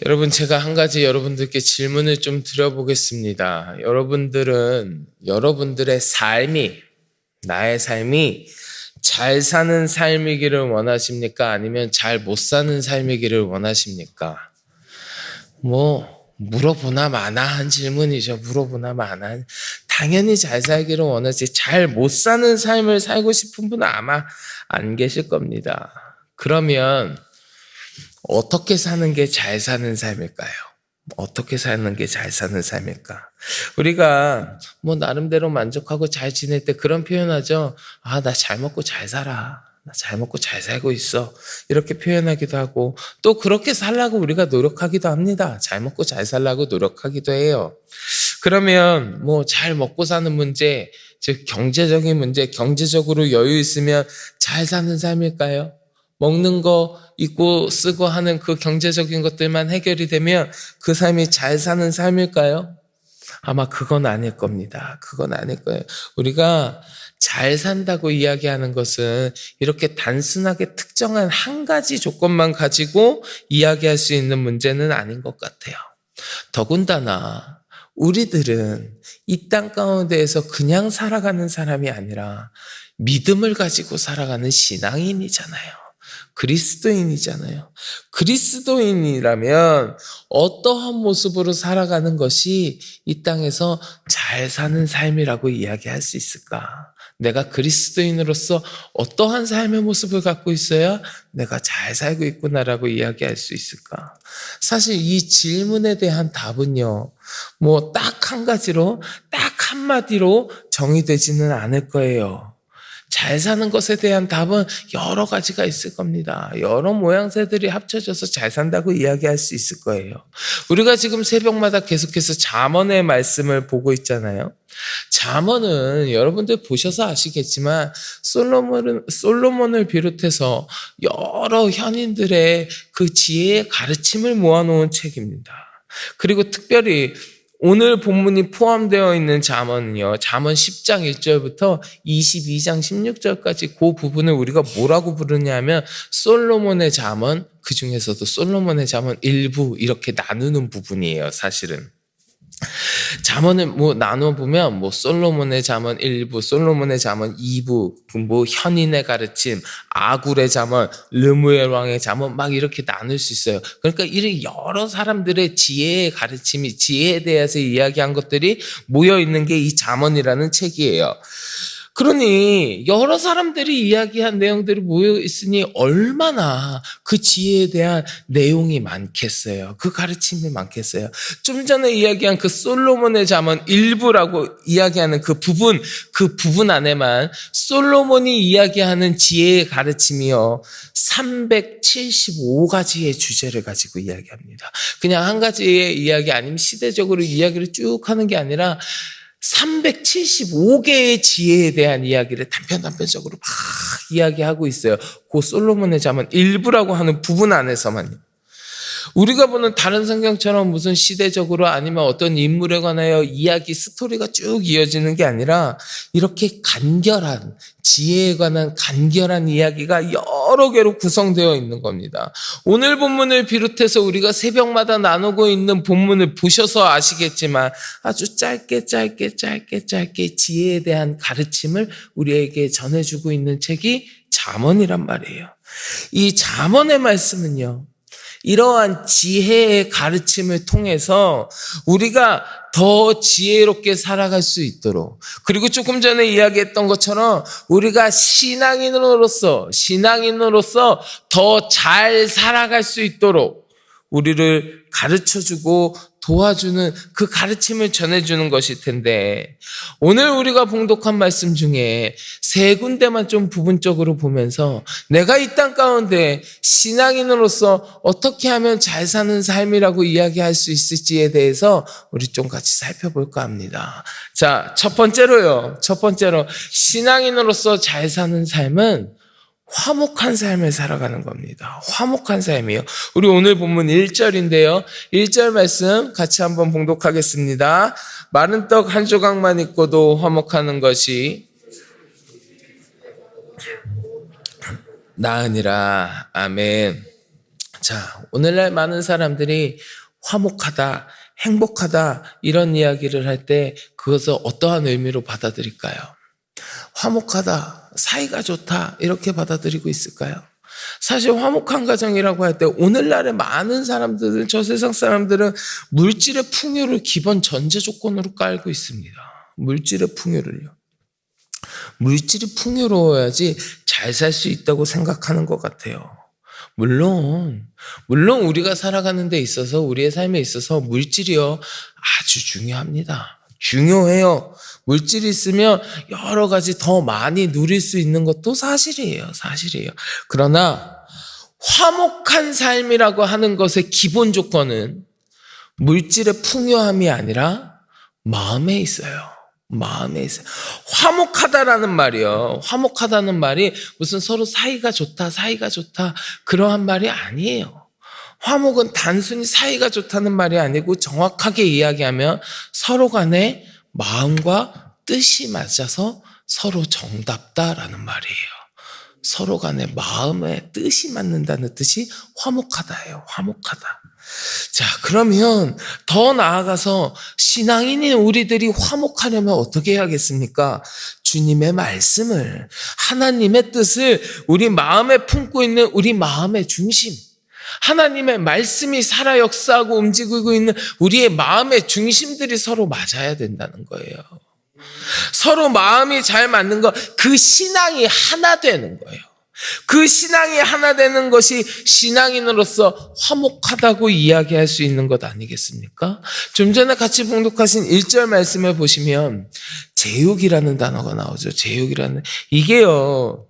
여러분, 제가 한 가지 여러분들께 질문을 좀 드려보겠습니다. 여러분들의 삶이, 나의 삶이 잘 사는 삶이기를 원하십니까? 아니면 잘 못 사는 삶이기를 원하십니까? 물어보나 마나 한 질문이죠. 물어보나 마나. 당연히 잘 살기를 원하지, 잘 못 사는 삶을 살고 싶은 분은 아마 안 계실 겁니다. 그러면 어떻게 사는 게 잘 사는 삶일까요? 어떻게 사는 게 잘 사는 삶일까? 우리가 나름대로 만족하고 잘 지낼 때 그런 표현하죠. 나 잘 먹고 잘 살아. 나 잘 먹고 잘 살고 있어. 이렇게 표현하기도 하고, 또 그렇게 살라고 우리가 노력하기도 합니다. 잘 먹고 잘 살라고 노력하기도 해요. 그러면 잘 먹고 사는 문제, 즉 경제적인 문제, 경제적으로 여유 있으면 잘 사는 삶일까요? 먹는 거, 입고 쓰고 하는 그 경제적인 것들만 해결이 되면 그 삶이 잘 사는 삶일까요? 아마 그건 아닐 겁니다. 그건 아닐 거예요. 우리가 잘 산다고 이야기하는 것은 이렇게 단순하게 특정한 한 가지 조건만 가지고 이야기할 수 있는 문제는 아닌 것 같아요. 더군다나 우리들은 이 땅 가운데에서 그냥 살아가는 사람이 아니라 믿음을 가지고 살아가는 신앙인이잖아요. 그리스도인이잖아요. 그리스도인이라면 어떠한 모습으로 살아가는 것이 이 땅에서 잘 사는 삶이라고 이야기할 수 있을까? 내가 그리스도인으로서 어떠한 삶의 모습을 갖고 있어야 내가 잘 살고 있구나라고 이야기할 수 있을까? 사실 이 질문에 대한 답은요, 딱 한 가지로, 딱 한마디로 정의되지는 않을 거예요. 잘 사는 것에 대한 답은 여러 가지가 있을 겁니다. 여러 모양새들이 합쳐져서 잘 산다고 이야기할 수 있을 거예요. 우리가 지금 새벽마다 계속해서 잠언의 말씀을 보고 있잖아요. 잠언은 여러분들 보셔서 아시겠지만 솔로몬을 비롯해서 여러 현인들의 그 지혜의 가르침을 모아놓은 책입니다. 그리고 특별히 오늘 본문이 포함되어 있는 잠언은요, 잠언 10장 1절부터 22장 16절까지 그 부분을 우리가 뭐라고 부르냐면 솔로몬의 잠언, 그 중에서도 솔로몬의 잠언 일부 이렇게 나누는 부분이에요, 사실은. 잠언을 나눠보면 솔로몬의 잠언 1부, 솔로몬의 잠언 2부, 현인의 가르침, 아굴의 잠언, 르무엘 왕의 잠언 막 이렇게 나눌 수 있어요. 그러니까 이런 여러 사람들의 지혜의 가르침이, 지혜에 대해서 이야기한 것들이 모여 있는 게 이 잠언이라는 책이에요. 그러니 여러 사람들이 이야기한 내용들이 모여 있으니 얼마나 그 지혜에 대한 내용이 많겠어요. 그 가르침이 많겠어요. 좀 전에 이야기한 그 솔로몬의 잠언 일부라고 이야기하는 그 부분 안에만 솔로몬이 이야기하는 지혜의 가르침이요, 375가지의 주제를 가지고 이야기합니다. 그냥 한 가지의 이야기 아니면 시대적으로 이야기를 쭉 하는 게 아니라 375개의 지혜에 대한 이야기를 단편적으로 막 이야기하고 있어요. 그 솔로몬의 잠언 일부라고 하는 부분 안에서만요. 우리가 보는 다른 성경처럼 무슨 시대적으로 아니면 어떤 인물에 관하여 이야기, 스토리가 쭉 이어지는 게 아니라 이렇게 간결한, 지혜에 관한 간결한 이야기가 여러 개로 구성되어 있는 겁니다. 오늘 본문을 비롯해서 우리가 새벽마다 나누고 있는 본문을 보셔서 아시겠지만 아주 짧게 지혜에 대한 가르침을 우리에게 전해주고 있는 책이 잠언이란 말이에요. 이 잠언의 말씀은요, 이러한 지혜의 가르침을 통해서 우리가 더 지혜롭게 살아갈 수 있도록, 그리고 조금 전에 이야기했던 것처럼 우리가 신앙인으로서 더 잘 살아갈 수 있도록 우리를 가르쳐주고 도와주는 그 가르침을 전해주는 것일 텐데, 오늘 우리가 봉독한 말씀 중에 세 군데만 좀 부분적으로 보면서 내가 이 땅 가운데 신앙인으로서 어떻게 하면 잘 사는 삶이라고 이야기할 수 있을지에 대해서 우리 좀 같이 살펴볼까 합니다. 자, 첫 번째로 신앙인으로서 잘 사는 삶은 화목한 삶을 살아가는 겁니다. 화목한 삶이요. 우리 오늘 본문 1절인데요. 1절 말씀 같이 한번 봉독하겠습니다. 마른 떡 한 조각만 있고도 화목하는 것이 나으니라. 아멘. 자, 오늘날 많은 사람들이 화목하다, 행복하다 이런 이야기를 할 때 그것을 어떠한 의미로 받아들일까요? 화목하다, 사이가 좋다 이렇게 받아들이고 있을까요? 사실 화목한 가정이라고 할 때 오늘날의 많은 사람들은, 저 세상 사람들은 물질의 풍요를 기본 전제 조건으로 깔고 있습니다. 물질의 풍요를요. 물질이 풍요로워야지 잘 살 수 있다고 생각하는 것 같아요. 물론 우리가 살아가는 데 있어서, 우리의 삶에 있어서 물질이요 아주 중요합니다. 중요해요. 물질이 있으면 여러 가지 더 많이 누릴 수 있는 것도 사실이에요. 그러나 화목한 삶이라고 하는 것의 기본 조건은 물질의 풍요함이 아니라 마음에 있어요. 화목하다라는 말이요. 화목하다는 말이 무슨 서로 사이가 좋다 그러한 말이 아니에요. 화목은 단순히 사이가 좋다는 말이 아니고 정확하게 이야기하면 서로 간에 마음과 뜻이 맞아서 서로 정답다라는 말이에요. 서로 간에 마음의 뜻이 맞는다는 뜻이 화목하다예요. 화목하다. 자, 그러면 더 나아가서 신앙인인 우리들이 화목하려면 어떻게 해야겠습니까? 주님의 말씀을, 하나님의 뜻을 우리 마음에 품고 있는 우리 마음의 중심, 하나님의 말씀이 살아 역사하고 움직이고 있는 우리의 마음의 중심들이 서로 맞아야 된다는 거예요. 서로 마음이 잘 맞는 것, 그 신앙이 하나 되는 거예요. 그 신앙이 하나 되는 것이 신앙인으로서 화목하다고 이야기할 수 있는 것 아니겠습니까? 좀 전에 같이 봉독하신 1절 말씀을 보시면 제육이라는 단어가 나오죠. 제육이라는, 이게요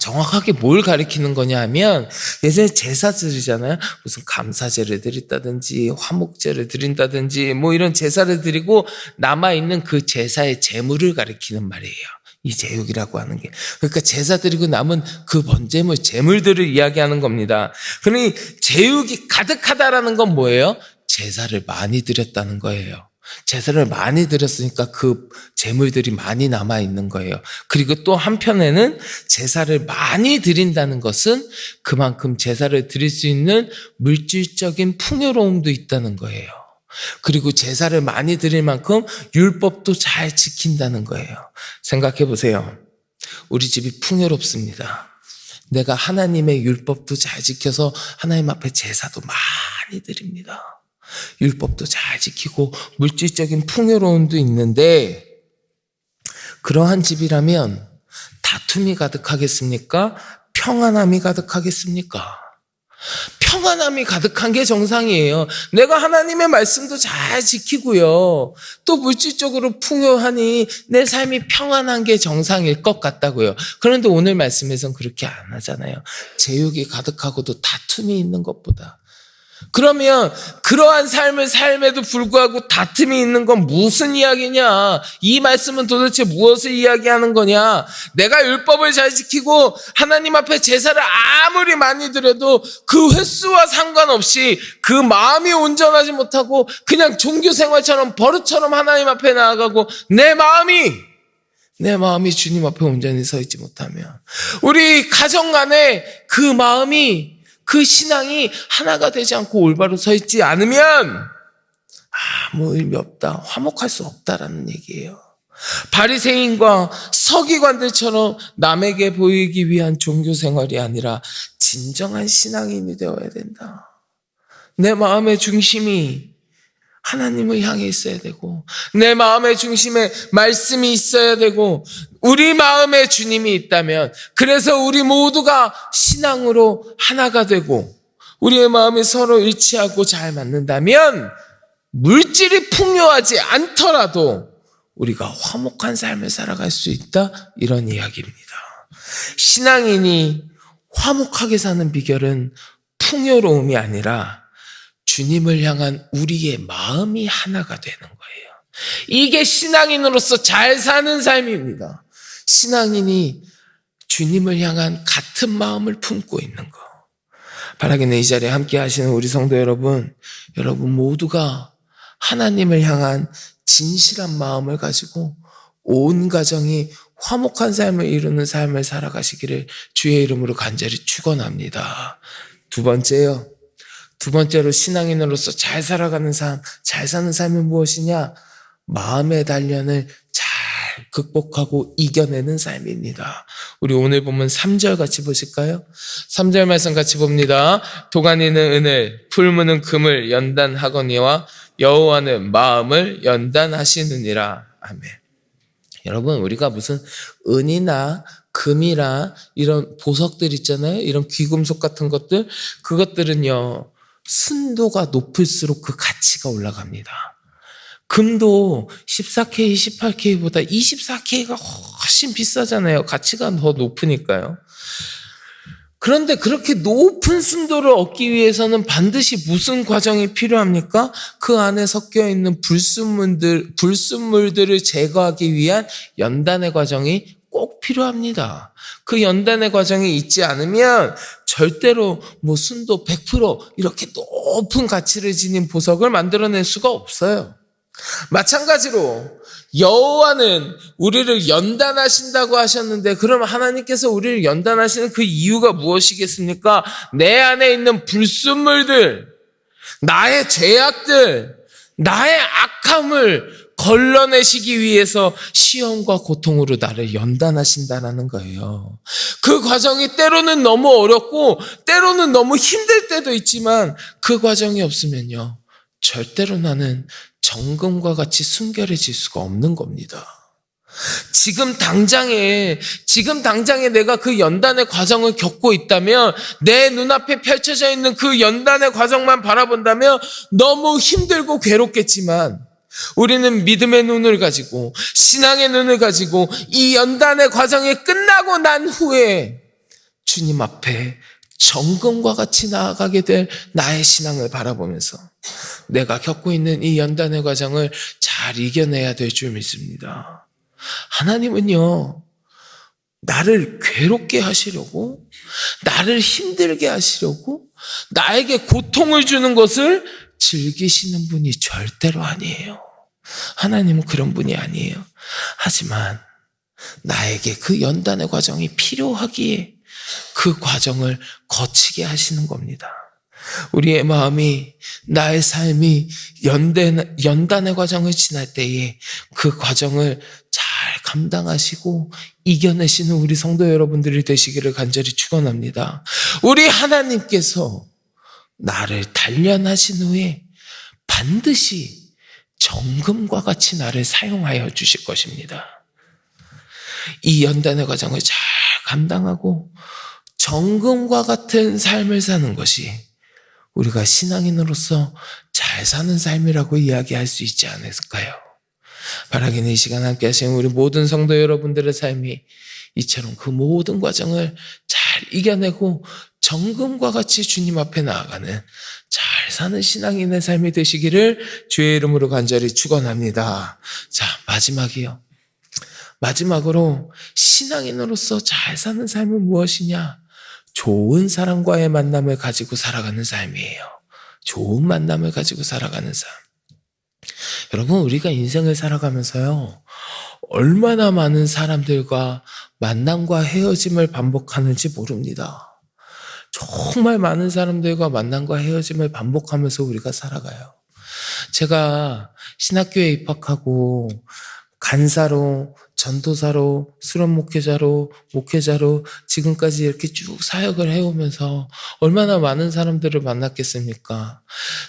정확하게 뭘 가리키는 거냐 하면, 예전에 제사 드리잖아요. 무슨 감사제를 드린다든지 화목제를 드린다든지 뭐 이런 제사를 드리고 남아있는 그 제사의 제물을 가리키는 말이에요. 이 제육이라고 하는 게. 그러니까 제사 드리고 남은 그 번제물, 제물들을 이야기하는 겁니다. 그러니 제육이 가득하다라는 건 뭐예요? 제사를 많이 드렸다는 거예요. 제사를 많이 드렸으니까 그 제물들이 많이 남아있는 거예요. 그리고 또 한편에는 제사를 많이 드린다는 것은 그만큼 제사를 드릴 수 있는 물질적인 풍요로움도 있다는 거예요. 그리고 제사를 많이 드릴 만큼 율법도 잘 지킨다는 거예요. 생각해 보세요. 우리 집이 풍요롭습니다. 내가 하나님의 율법도 잘 지켜서 하나님 앞에 제사도 많이 드립니다. 율법도 잘 지키고 물질적인 풍요로움도 있는데, 그러한 집이라면 다툼이 가득하겠습니까? 평안함이 가득하겠습니까? 평안함이 가득한 게 정상이에요. 내가 하나님의 말씀도 잘 지키고요, 또 물질적으로 풍요하니 내 삶이 평안한 게 정상일 것 같다고요. 그런데 오늘 말씀에서는 그렇게 안 하잖아요. 제육이 가득하고도 다툼이 있는 것보다. 그러면 그러한 삶을 삶에도 불구하고 다툼이 있는 건 무슨 이야기냐? 이 말씀은 도대체 무엇을 이야기하는 거냐? 내가 율법을 잘 지키고 하나님 앞에 제사를 아무리 많이 드려도 그 횟수와 상관없이 그 마음이 온전하지 못하고 그냥 종교 생활처럼 버릇처럼 하나님 앞에 나아가고 내 마음이 주님 앞에 온전히 서 있지 못하면, 우리 가정 간에 그 마음이, 그 신앙이 하나가 되지 않고 올바로 서 있지 않으면 아무 의미 없다, 화목할 수 없다라는 얘기예요. 바리새인과 서기관들처럼 남에게 보이기 위한 종교 생활이 아니라 진정한 신앙인이 되어야 된다. 내 마음의 중심이 하나님을 향해 있어야 되고, 내 마음의 중심에 말씀이 있어야 되고, 우리 마음에 주님이 있다면, 그래서 우리 모두가 신앙으로 하나가 되고 우리의 마음이 서로 일치하고 잘 맞는다면 물질이 풍요하지 않더라도 우리가 화목한 삶을 살아갈 수 있다, 이런 이야기입니다. 신앙인이 화목하게 사는 비결은 풍요로움이 아니라 주님을 향한 우리의 마음이 하나가 되는 거예요. 이게 신앙인으로서 잘 사는 삶입니다. 신앙인이 주님을 향한 같은 마음을 품고 있는 거. 바라기는 이 자리에 함께 하시는 우리 성도 여러분 모두가 하나님을 향한 진실한 마음을 가지고 온 가정이 화목한 삶을 이루는 삶을 살아가시기를 주의 이름으로 간절히 축원합니다. 두 번째요. 두 번째로 신앙인으로서 잘 살아가는 삶, 잘 사는 삶은 무엇이냐? 마음의 단련을 잘 극복하고 이겨내는 삶입니다. 우리 오늘 보면 3절 같이 보실까요? 3절 말씀 같이 봅니다. 도가니는 은을, 풀무는 금을 연단하거니와 여호와는 마음을 연단하시느니라. 아멘. 여러분, 우리가 무슨 은이나 금이나 이런 보석들 있잖아요. 이런 귀금속 같은 것들, 그것들은요, 순도가 높을수록 그 가치가 올라갑니다. 금도 14K, 18K보다 24K가 훨씬 비싸잖아요. 가치가 더 높으니까요. 그런데 그렇게 높은 순도를 얻기 위해서는 반드시 무슨 과정이 필요합니까? 그 안에 섞여 있는 불순물들을 제거하기 위한 연단의 과정이 꼭 필요합니다. 그 연단의 과정이 있지 않으면 절대로 순도 100% 이렇게 높은 가치를 지닌 보석을 만들어낼 수가 없어요. 마찬가지로 여호와는 우리를 연단하신다고 하셨는데, 그럼 하나님께서 우리를 연단하시는 그 이유가 무엇이겠습니까? 내 안에 있는 불순물들, 나의 죄악들, 나의 악함을 걸러내시기 위해서 시험과 고통으로 나를 연단하신다라는 거예요. 그 과정이 때로는 너무 어렵고 때로는 너무 힘들 때도 있지만, 그 과정이 없으면요, 절대로 나는 정금과 같이 순결해질 수가 없는 겁니다. 지금 당장에 내가 그 연단의 과정을 겪고 있다면, 내 눈앞에 펼쳐져 있는 그 연단의 과정만 바라본다면 너무 힘들고 괴롭겠지만, 우리는 믿음의 눈을 가지고, 신앙의 눈을 가지고 이 연단의 과정이 끝나고 난 후에 주님 앞에 정금과 같이 나아가게 될 나의 신앙을 바라보면서 내가 겪고 있는 이 연단의 과정을 잘 이겨내야 될 줄 믿습니다. 하나님은요, 나를 괴롭게 하시려고, 나를 힘들게 하시려고, 나에게 고통을 주는 것을 즐기시는 분이 절대로 아니에요. 하나님은 그런 분이 아니에요. 하지만 나에게 그 연단의 과정이 필요하기에 그 과정을 거치게 하시는 겁니다. 우리의 마음이, 나의 삶이 연단의 과정을 지날 때에 그 과정을 잘 감당하시고 이겨내시는 우리 성도 여러분들이 되시기를 간절히 축원합니다. 우리 하나님께서 나를 단련하신 후에 반드시 정금과 같이 나를 사용하여 주실 것입니다. 이 연단의 과정을 잘 감당하고 정금과 같은 삶을 사는 것이 우리가 신앙인으로서 잘 사는 삶이라고 이야기할 수 있지 않을까요? 바라기는 이 시간 함께 하시는 우리 모든 성도 여러분들의 삶이 이처럼 그 모든 과정을 잘 이겨내고 정금과 같이 주님 앞에 나아가는 잘 사는 신앙인의 삶이 되시기를 주의 이름으로 간절히 축원합니다. 자, 마지막이요. 마지막으로 신앙인으로서 잘 사는 삶은 무엇이냐? 좋은 사람과의 만남을 가지고 살아가는 삶이에요. 좋은 만남을 가지고 살아가는 삶. 여러분, 우리가 인생을 살아가면서요, 얼마나 많은 사람들과 만남과 헤어짐을 반복하는지 모릅니다. 정말 많은 사람들과 만남과 헤어짐을 반복하면서 우리가 살아가요. 제가 신학교에 입학하고 간사로, 전도사로, 수련 목회자로 지금까지 이렇게 쭉 사역을 해오면서 얼마나 많은 사람들을 만났겠습니까?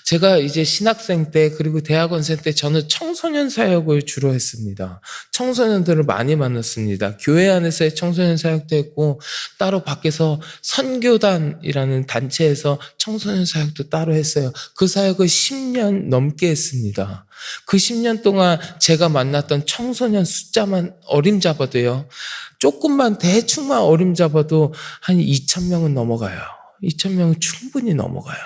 제가 이제 신학생 때, 그리고 대학원생 때 저는 청소년 사역을 주로 했습니다. 청소년들을 많이 만났습니다. 교회 안에서의 청소년 사역도 했고, 따로 밖에서 선교단이라는 단체에서 청소년 사역도 따로 했어요. 그 사역을 10년 넘게 했습니다. 그 10년 동안 제가 만났던 청소년 숫자만 어림잡아도요, 조금만 대충만 어림잡아도 한 2,000명은 넘어가요. 2,000명은 충분히 넘어가요.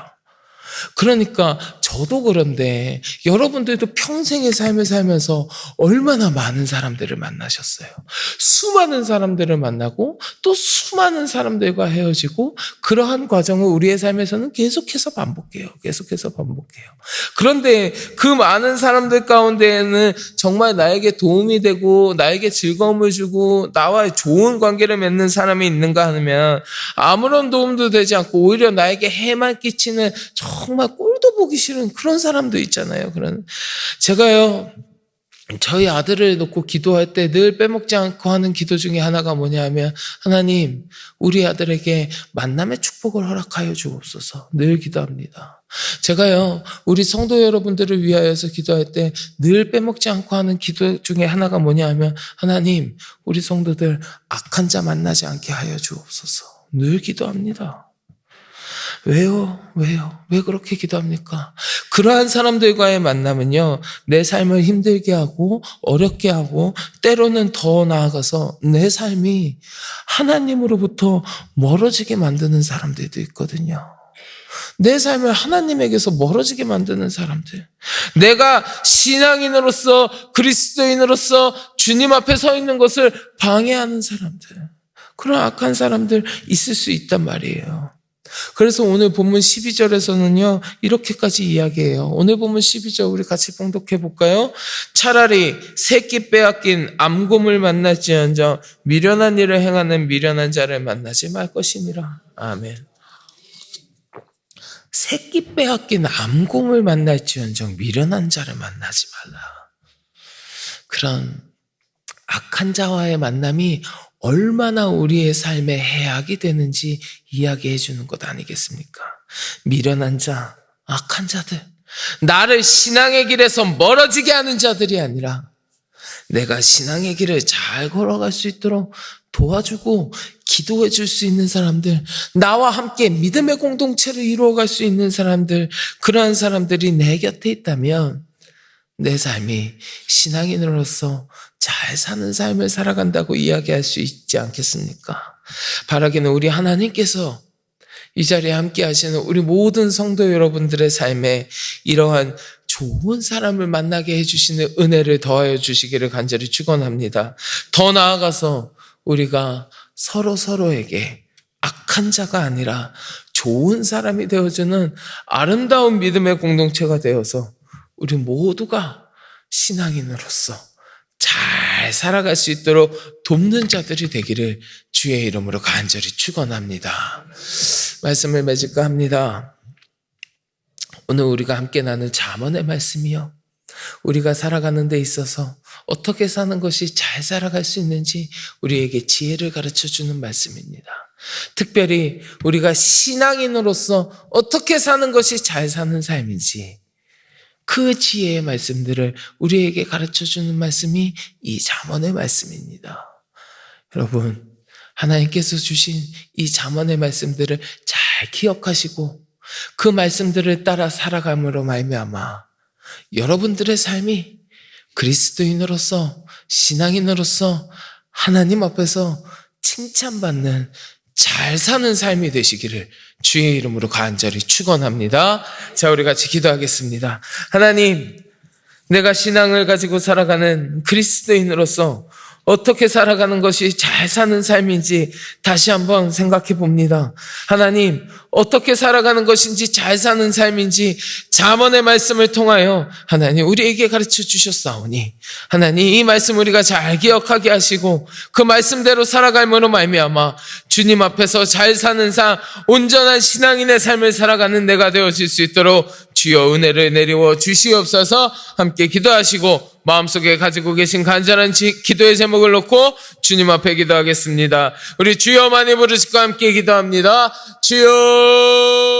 그러니까 저도 그런데 여러분들도 평생의 삶을 살면서 얼마나 많은 사람들을 만나셨어요. 수많은 사람들을 만나고 또 수많은 사람들과 헤어지고 그러한 과정을 우리의 삶에서는 계속해서 반복해요. 그런데 그 많은 사람들 가운데에는 정말 나에게 도움이 되고 나에게 즐거움을 주고 나와 좋은 관계를 맺는 사람이 있는가 하면 아무런 도움도 되지 않고 오히려 나에게 해만 끼치는 정말 꼴도 보기 싫은 그런 사람도 있잖아요. 제가요, 저희 아들을 놓고 기도할 때 늘 빼먹지 않고 하는 기도 중에 하나가 뭐냐면, 하나님, 우리 아들에게 만남의 축복을 허락하여 주옵소서. 늘 기도합니다. 제가요, 우리 성도 여러분들을 위하여서 기도할 때 늘 빼먹지 않고 하는 기도 중에 하나가 뭐냐면, 하나님, 우리 성도들 악한 자 만나지 않게 하여 주옵소서. 늘 기도합니다. 왜요? 왜 그렇게 기도합니까? 그러한 사람들과의 만남은요, 내 삶을 힘들게 하고 어렵게 하고 때로는 더 나아가서 내 삶이 하나님으로부터 멀어지게 만드는 사람들도 있거든요. 내 삶을 하나님에게서 멀어지게 만드는 사람들. 내가 신앙인으로서 그리스도인으로서 주님 앞에 서 있는 것을 방해하는 사람들. 그런 악한 사람들 있을 수 있단 말이에요. 그래서 오늘 본문 12절에서는요, 이렇게까지 이야기해요. 오늘 본문 12절 우리 같이 봉독해 볼까요? 차라리 새끼 빼앗긴 암곰을 만날지언정 미련한 일을 행하는 미련한 자를 만나지 말 것이니라. 아멘. 새끼 빼앗긴 암곰을 만날지언정 미련한 자를 만나지 말라. 그런 악한 자와의 만남이 얼마나 우리의 삶에 해악이 되는지 이야기해 주는 것 아니겠습니까? 미련한 자, 악한 자들, 나를 신앙의 길에서 멀어지게 하는 자들이 아니라 내가 신앙의 길을 잘 걸어갈 수 있도록 도와주고 기도해 줄 수 있는 사람들, 나와 함께 믿음의 공동체를 이루어갈 수 있는 사람들, 그러한 사람들이 내 곁에 있다면 내 삶이 신앙인으로서 잘 사는 삶을 살아간다고 이야기할 수 있지 않겠습니까? 바라기는 우리 하나님께서 이 자리에 함께 하시는 우리 모든 성도 여러분들의 삶에 이러한 좋은 사람을 만나게 해주시는 은혜를 더하여 주시기를 간절히 축원합니다. 더 나아가서 우리가 서로에게 악한 자가 아니라 좋은 사람이 되어주는 아름다운 믿음의 공동체가 되어서 우리 모두가 신앙인으로서 잘 살아갈 수 있도록 돕는 자들이 되기를 주의 이름으로 간절히 축원합니다. 말씀을 맺을까 합니다. 오늘 우리가 함께 나눈 잠언의 말씀이요, 우리가 살아가는 데 있어서 어떻게 사는 것이 잘 살아갈 수 있는지 우리에게 지혜를 가르쳐주는 말씀입니다. 특별히 우리가 신앙인으로서 어떻게 사는 것이 잘 사는 삶인지 그 지혜의 말씀들을 우리에게 가르쳐주는 말씀이 이 잠언의 말씀입니다. 여러분, 하나님께서 주신 이 잠언의 말씀들을 잘 기억하시고 그 말씀들을 따라 살아감으로 말미암아 여러분들의 삶이 그리스도인으로서 신앙인으로서 하나님 앞에서 칭찬받는 잘 사는 삶이 되시기를 주의 이름으로 간절히 축원합니다. 자, 우리 같이 기도하겠습니다. 하나님, 내가 신앙을 가지고 살아가는 그리스도인으로서 어떻게 살아가는 것이 잘 사는 삶인지 다시 한번 생각해 봅니다. 하나님, 어떻게 살아가는 것인지 잘 사는 삶인지 잠언의 말씀을 통하여 하나님 우리에게 가르쳐 주셨사오니 하나님 이 말씀 우리가 잘 기억하게 하시고 그 말씀대로 살아갈므로 말미암아 주님 앞에서 잘 사는 삶, 온전한 신앙인의 삶을 살아가는 내가 되어질 수 있도록 주여 은혜를 내리워 주시옵소서. 함께 기도하시고 마음속에 가지고 계신 간절한 기도의 제목을 놓고 주님 앞에 기도하겠습니다. 우리 주여 많이 부르시고 함께 기도합니다. 주여